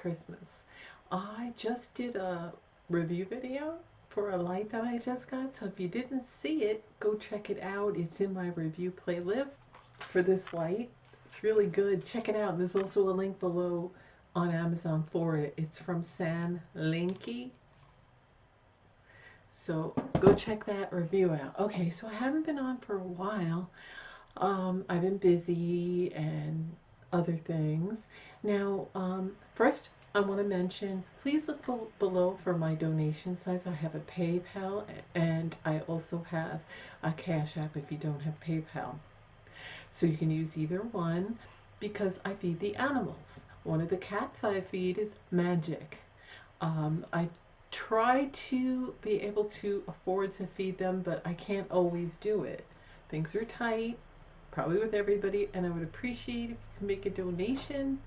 Christmas. I just did a review video for a light that I just got, so if you didn't see it, go check it out. It's in my review playlist for this light. It's really good. Check it out. There's also a link below on Amazon for it. It's from Sanlinky. So go check that review out. Okay, so I haven't been on for a while. I've been busy and other things. Now, first, I want to mention, please look below for my donation sites. I have a PayPal and I also have a Cash App if you don't have PayPal. So you can use either one because I feed the animals. One of the cats I feed is Magic. I try to be able to afford to feed them, but I can't always do it. Things are tight, probably with everybody, and I would appreciate if you can make a donation.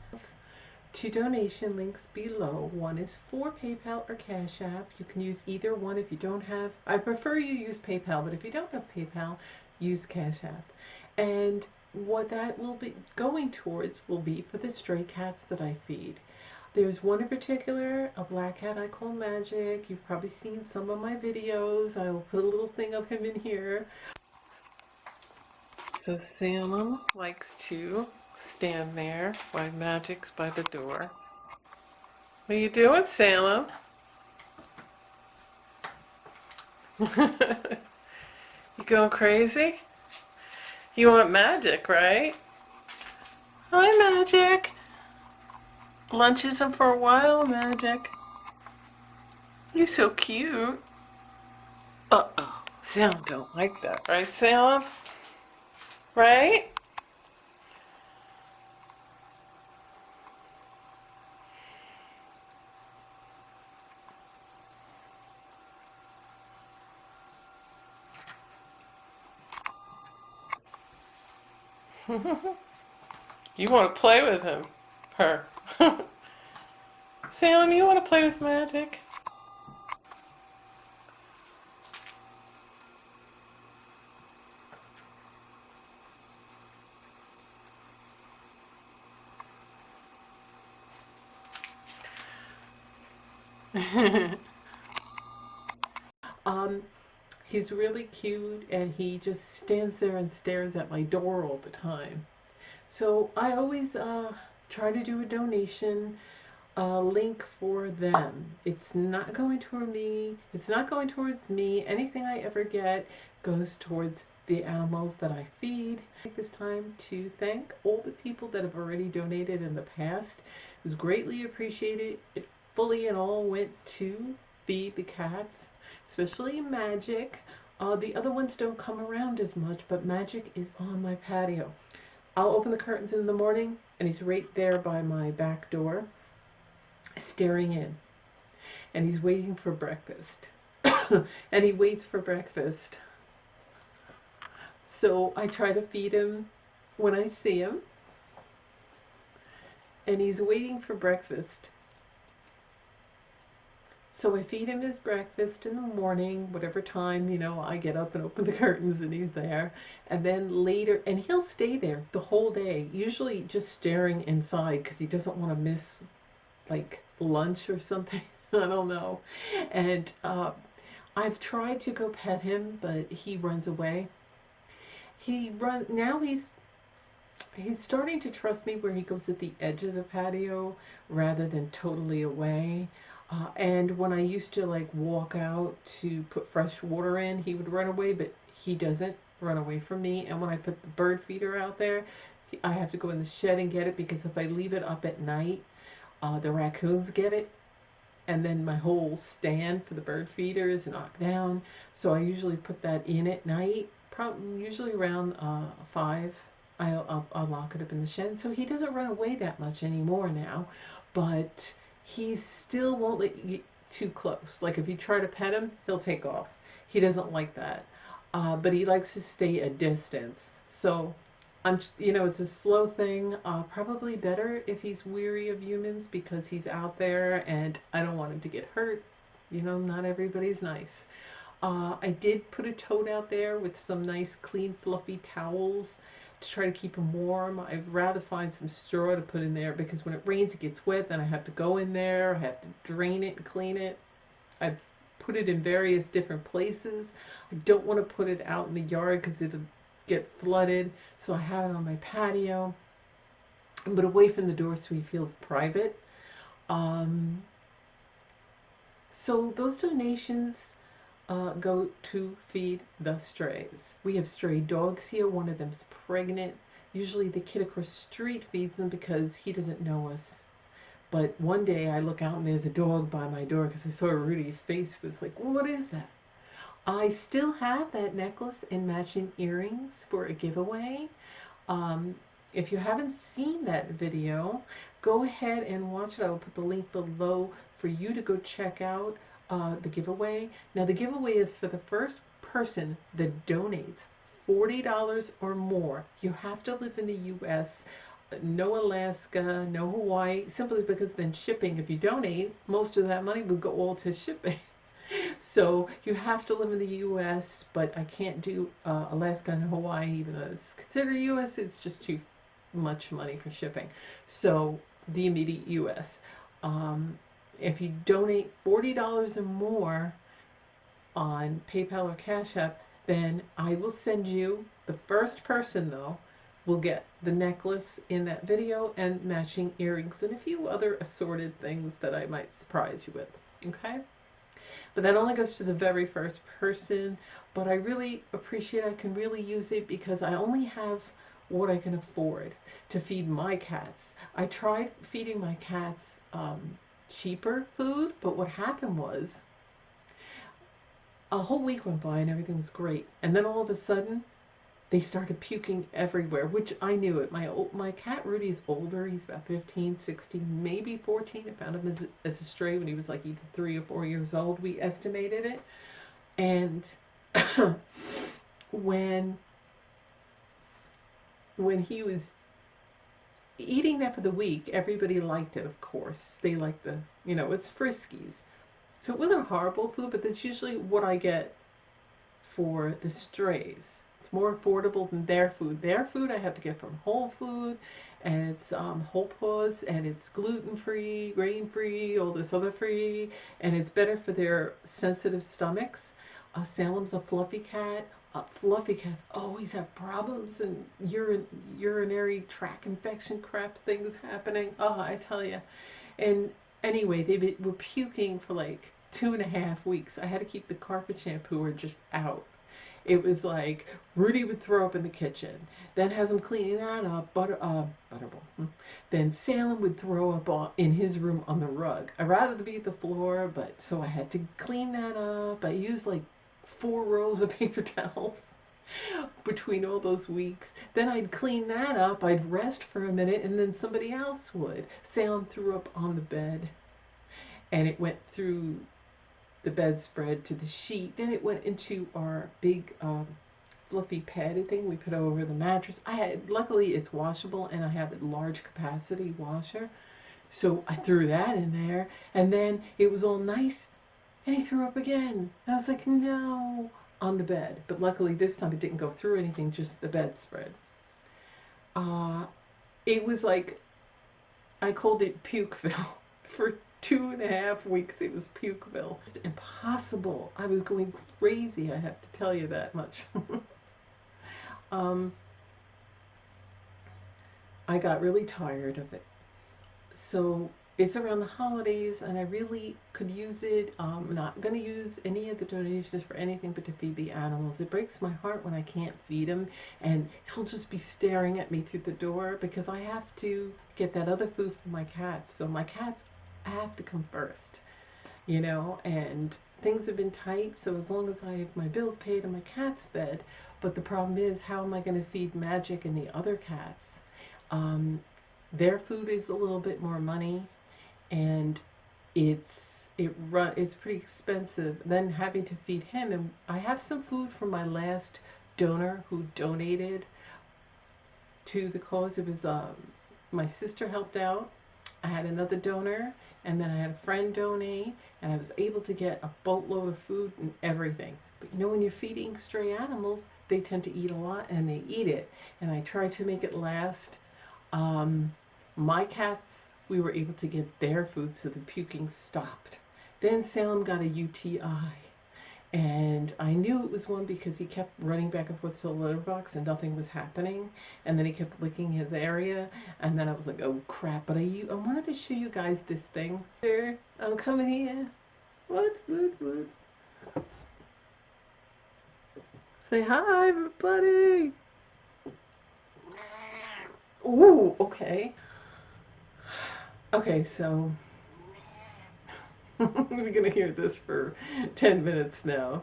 Two donation links below. One is for PayPal or Cash App. You can use either one if you don't have. I prefer you use PayPal, but if you don't have PayPal, use Cash App. And what that will be going towards will be for the stray cats that I feed. There's one in particular, a black cat I call Magic. You've probably seen some of my videos. I will put a little thing of him in here. So Salem likes to stand there while Magic's by the door. What are you doing, Salem? You going crazy? You want Magic, right? Hi, Magic. Lunch isn't for a while, Magic. You're so cute. Uh-oh. Salem don't like that, right, Salem? Right? You want to play with him. Her. Salem, you want to play with Magic? He's really cute and he just stands there and stares at my door all the time. So I always try to do a donation link for them. It's not going toward me. It's not going towards me. Anything I ever get goes towards the animals that I feed. I take this time to thank all the people that have already donated in the past. It was greatly appreciated. It fully and all went to feed the cats, especially Magic. The other ones don't come around as much, but Magic is on my patio. I'll open the curtains in the morning and he's right there by my back door staring in, and he's waiting for breakfast. And he waits for breakfast, so I try to feed him when I see him, and he's waiting for breakfast. So I feed him his breakfast in the morning, whatever time, I get up and open the curtains and he's there. And then later, and he'll stay there the whole day, usually just staring inside because he doesn't want to miss like lunch or something. I don't know. And I've tried to go pet him, but he runs away. Now he's starting to trust me where he goes at the edge of the patio rather than totally away. And when I used to like walk out to put fresh water in, he would run away, but he doesn't run away from me. And when I put the bird feeder out there, I have to go in the shed and get it, because if I leave it up at night, the raccoons get it, and then my whole stand for the bird feeder is knocked down. So I usually put that in at night, usually around 5. I'll lock it up in the shed. So he doesn't run away that much anymore now, but he still won't let you get too close. Like if you try to pet him, he'll take off. He doesn't like that, but he likes to stay a distance. So it's a slow thing. Probably better if he's weary of humans, because he's out there and I don't want him to get hurt. Not everybody's nice. I did put a tote out there with some nice clean fluffy towels to try to keep them warm. I'd rather find some straw to put in there because when it rains it gets wet, then I have to go in there, I have to drain it and clean it. I've put it in various different places. I don't want to put it out in the yard because it'll get flooded, so I have it on my patio, but away from the door so he feels private. Um, so those donations go to feed the strays. We have stray dogs here. One of them's pregnant. Usually the kid across the street feeds them because he doesn't know us. But one day I look out and there's a dog by my door because I saw Rudy's face was like, what is that? I still have that necklace and matching earrings for a giveaway. If you haven't seen that video, go ahead and watch it. I will put the link below for you to go check out the giveaway. Now the giveaway is for the first person that donates $40 or more. You have to live in the US, no Alaska, no Hawaii, simply because then shipping, if you donate, most of that money would go all to shipping. So you have to live in the US, but I can't do Alaska and Hawaii, even though it's considered US, it's just too much money for shipping. So the immediate US. If you donate $40 or more on PayPal or Cash App, then I will send you, the first person though, will get the necklace in that video and matching earrings and a few other assorted things that I might surprise you with, okay? But that only goes to the very first person, but I really appreciate I can really use it because I only have what I can afford to feed my cats. I tried feeding my cats cheaper food, but what happened was a whole week went by and everything was great, and then all of a sudden they started puking everywhere, which I knew it. My cat Rudy's older. He's about 15, 16, maybe 14. I found him as a stray when he was like either 3 or 4 years old. We estimated it. And when he was eating that for the week, everybody liked it, of course. They liked the, it's Friskies. So it wasn't horrible food, but that's usually what I get for the strays. It's more affordable than their food. Their food I have to get from Whole Food, and it's Whole Paws, and it's gluten-free, grain-free, all this other free, and it's better for their sensitive stomachs. Salem's a fluffy cat. Fluffy cats always have problems and urinary tract infection crap things happening. Oh, I tell you. And anyway, they were puking for like 2.5 weeks. I had to keep the carpet shampooer just out. It was like Rudy would throw up in the kitchen, then has him cleaning that up, Butterball. Then Salem would throw up in his room on the rug. I'd rather be at the floor, but so I had to clean that up. I used like 4 rolls of paper towels between all those weeks. Then I'd clean that up, I'd rest for a minute, and then somebody else would. Salem threw up on the bed, and it went through the bedspread to the sheet. Then it went into our big fluffy padded thing we put over the mattress. Luckily it's washable, and I have a large capacity washer, so I threw that in there, and then it was all nice, and he threw up again. And I was like, no, on the bed. But luckily this time it didn't go through anything, just the bedspread. It was like, I called it Pukeville. For 2.5 weeks it was Pukeville. It's impossible. I was going crazy, I have to tell you that much. I got really tired of it. So it's around the holidays and I really could use it. I'm not going to use any of the donations for anything but to feed the animals. It breaks my heart when I can't feed him and he'll just be staring at me through the door because I have to get that other food for my cats. So my cats have to come first, and things have been tight, so as long as I have my bills paid and my cat's fed, but the problem is, how am I going to feed Magic and the other cats? Their food is a little bit more money, and it's pretty expensive. Then having to feed him, and I have some food from my last donor who donated to the cause. It was my sister helped out. I had another donor, and then I had a friend donate, and I was able to get a boatload of food and everything. But when you're feeding stray animals, they tend to eat a lot and they eat it. And I try to make it last. My cats, we were able to get their food, so the puking stopped. Then Salem got a UTI. And I knew it was one because he kept running back and forth to the litter box and nothing was happening. And then he kept licking his area. And then I was like, oh crap. But I wanted to show you guys this thing. Here, I'm coming here. What? Say hi, everybody. Ooh, okay. Okay, so we're gonna hear this for 10 minutes now.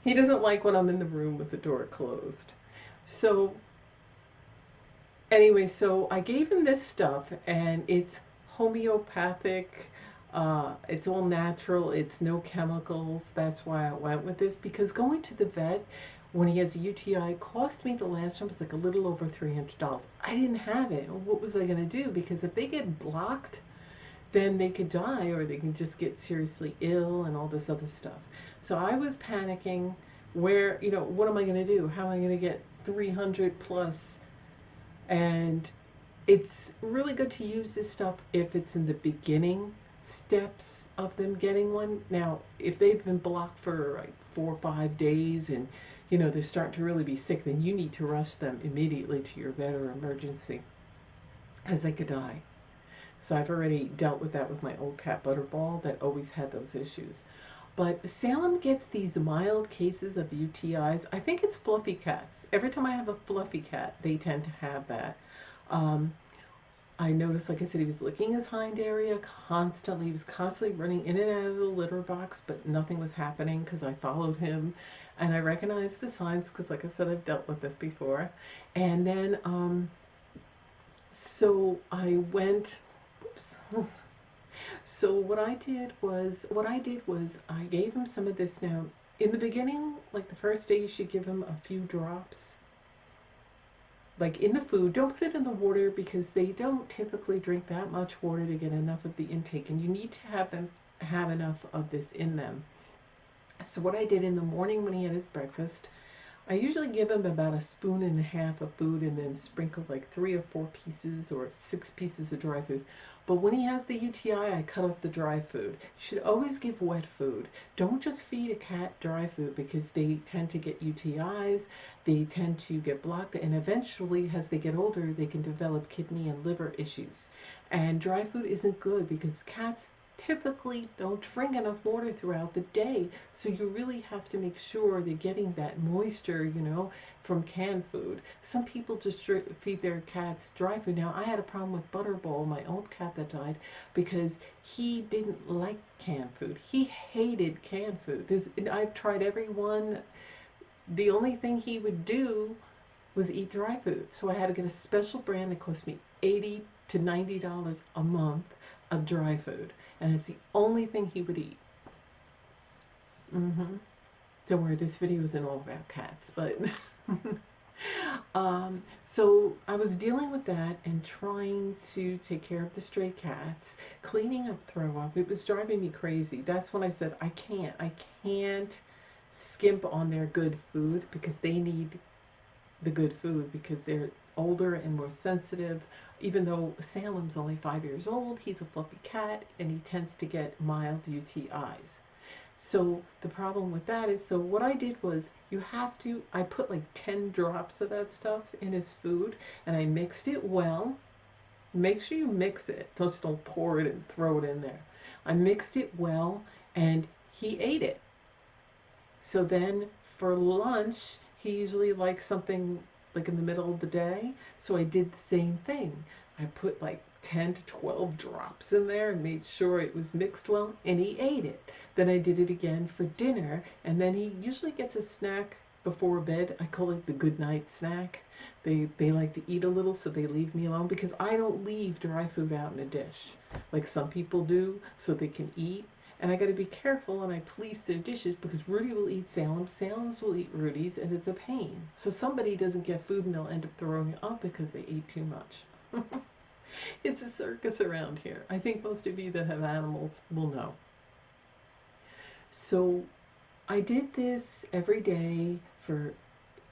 He doesn't like when I'm in the room with the door closed. So anyway, so I gave him this stuff, and it's homeopathic. It's all natural. It's no chemicals. That's why I went with this, because going to the vet when he has a UTI cost me, the last one was like a little over $300. I didn't have it. What was I going to do? Because if they get blocked, then they could die, or they can just get seriously ill and all this other stuff. So I was panicking. Where, what am I going to do? How am I going to get 300 plus? And it's really good to use this stuff if it's in the beginning steps of them getting one. Now, if they've been blocked for like 4 or 5 days and they're starting to really be sick, then you need to rush them immediately to your vet or emergency, as they could die. So I've already dealt with that with my old cat Butterball that always had those issues. But Salem gets these mild cases of UTIs. I think it's fluffy cats. Every time I have a fluffy cat, they tend to have that. I noticed, like I said, he was licking his hind area constantly. He was constantly running in and out of the litter box, but nothing was happening because I followed him. And I recognized the signs because, like I said, I've dealt with this before. And then, so I went, oops. So what I did was I gave him some of this. Now, in the beginning, like the first day, you should give him a few drops. Like in the food, don't put it in the water because they don't typically drink that much water to get enough of the intake, and you need to have them have enough of this in them. So what I did in the morning when he had his breakfast, I usually give him about 1.5 spoons of food and then sprinkle like 3 or 4 pieces or 6 pieces of dry food. But when he has the UTI, I cut off the dry food. You should always give wet food. Don't just feed a cat dry food because they tend to get UTIs, they tend to get blocked, and eventually, as they get older, they can develop kidney and liver issues. And dry food isn't good because cats typically don't drink enough water throughout the day, so you really have to make sure they're getting that moisture, from canned food. Some people just feed their cats dry food. Now, I had a problem with Butterball, my old cat that died, because he didn't like canned food. He hated canned food. I've tried every one. The only thing he would do was eat dry food, so I had to get a special brand that cost me $80 to $90 a month of dry food, and it's the only thing he would eat. Don't worry, this video isn't all about cats, but so I was dealing with that and trying to take care of the stray cats, cleaning up throw up. It was driving me crazy. That's when I said I can't skimp on their good food, because they need the good food because they're older and more sensitive. Even though Salem's only 5 years old, he's a fluffy cat and he tends to get mild UTIs. So the problem with that is, so what I did was, I put like 10 drops of that stuff in his food and I mixed it well. Make sure you mix it. Just don't pour it and throw it in there. I mixed it well and he ate it. So then for lunch, he usually likes something like in the middle of the day. So I did the same thing. I put like 10 to 12 drops in there and made sure it was mixed well, and he ate it. Then I did it again for dinner, and then he usually gets a snack before bed. I call it the good night snack. They like to eat a little, so they leave me alone, because I don't leave dry food out in a dish like some people do so they can eat. And I got to be careful, and I police their dishes, because Rudy will eat Salem, Salem's will eat Rudy's, and it's a pain. So somebody doesn't get food and they'll end up throwing it up because they ate too much. It's a circus around here. I think most of you that have animals will know. So I did this every day for,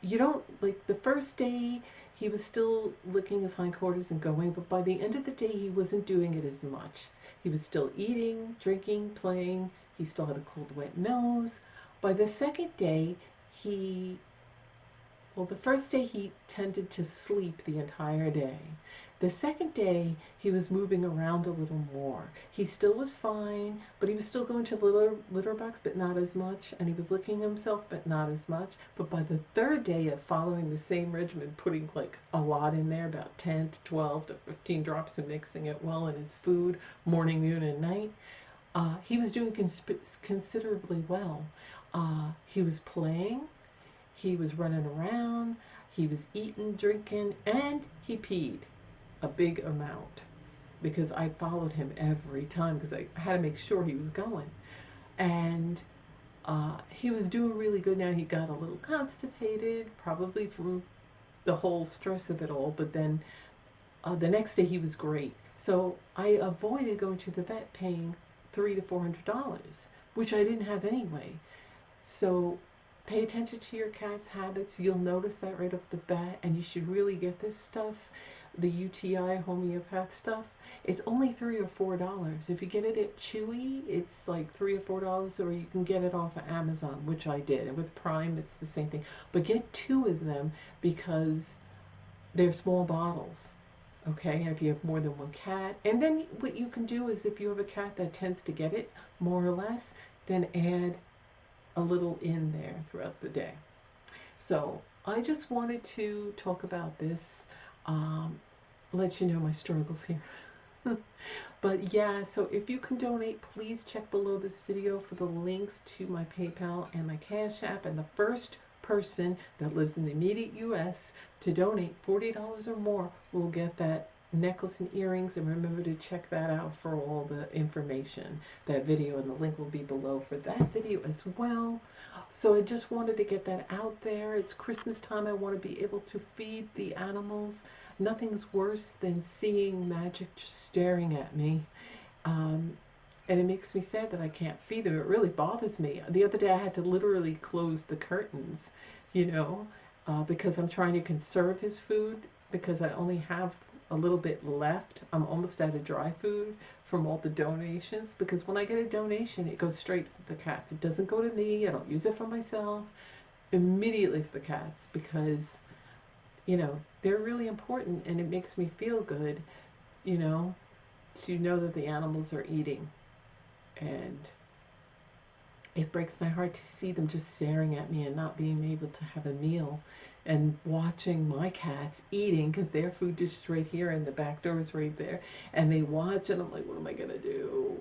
you don't, like the first day he was still licking his hindquarters and going, but by the end of the day he wasn't doing it as much. He was still eating, drinking, playing. He still had a cold, wet nose. By the second day, the first day he tended to sleep the entire day. The second day, he was moving around a little more. He still was fine, but he was still going to the litter box, but not as much. And he was licking himself, but not as much. But by the third day of following the same regimen, putting like a lot in there, about 10 to 12 to 15 drops, and mixing it well in his food, morning, noon, and night, he was doing considerably well. He was playing, he was running around, he was eating, drinking, and he peed a big amount because I followed him every time because I had to make sure he was going. And he was doing really good. Now he got a little constipated, probably from the whole stress of it all, but then the next day he was great. So I avoided going to the vet paying $300 to $400, which I didn't have anyway. So pay attention to your cat's habits. You'll notice that right off the bat, and you should really get this stuff, the UTI homeopath stuff. It's only $3 or $4. If you get it at Chewy, it's like $3 or $4, or you can get it off of Amazon, which I did. And with Prime, it's the same thing. But get 2 of them because they're small bottles. Okay, and if you have more than 1 cat, and then what you can do is if you have a cat that tends to get it more or less, then add a little in there throughout the day. So I just wanted to talk about this, let you know my struggles here. But yeah, so if you can donate, please check below this video for the links to my PayPal and my Cash App. And the first person that lives in the immediate US to donate $40 or more will get that necklace and earrings. And remember to check that out for all the information, that video, and the link will be below for that video as well. So I just wanted to get that out there. It's Christmas time. I want to be able to feed the animals. Nothing's worse than seeing Magic just staring at me. And it makes me sad that I can't feed them. It really bothers me. The other day I had to literally close the curtains, because I'm trying to conserve his food, because I only have a little bit left. I'm almost out of dry food from all the donations, because when I get a donation, it goes straight for the cats. It doesn't go to me. I don't use it for myself. Immediately for the cats, because they're really important, and it makes me feel good, to know that the animals are eating. And it breaks my heart to see them just staring at me and not being able to have a meal, and watching my cats eating, because their food dish is right here and the back door is right there, and they watch, and I'm like, what am I gonna do?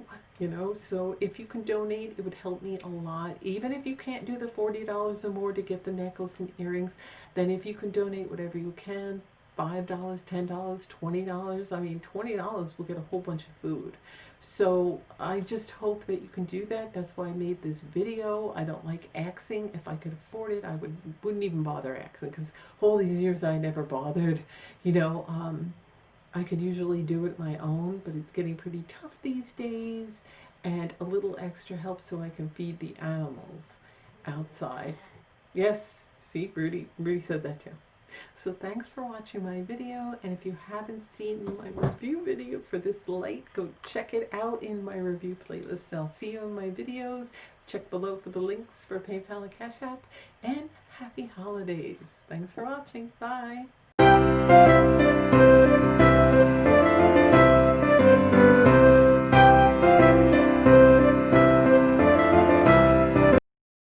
So if you can donate, it would help me a lot. Even if you can't do the $40 or more to get the necklace and earrings, then if you can donate whatever you can, $5, $10, $20. I mean, $20 will get a whole bunch of food. So I just hope that you can do that. That's why I made this video. I don't like axing. If I could afford it, I wouldn't even bother axing, because all these years I never bothered. I could usually do it my own, but it's getting pretty tough these days, and a little extra help so I can feed the animals outside. Yes, see, Rudy said that too. So thanks for watching my video, and if you haven't seen my review video for this light, go check it out in my review playlist. I'll see you in my videos. Check below for the links for PayPal and Cash App, and happy holidays. Thanks for watching. Bye.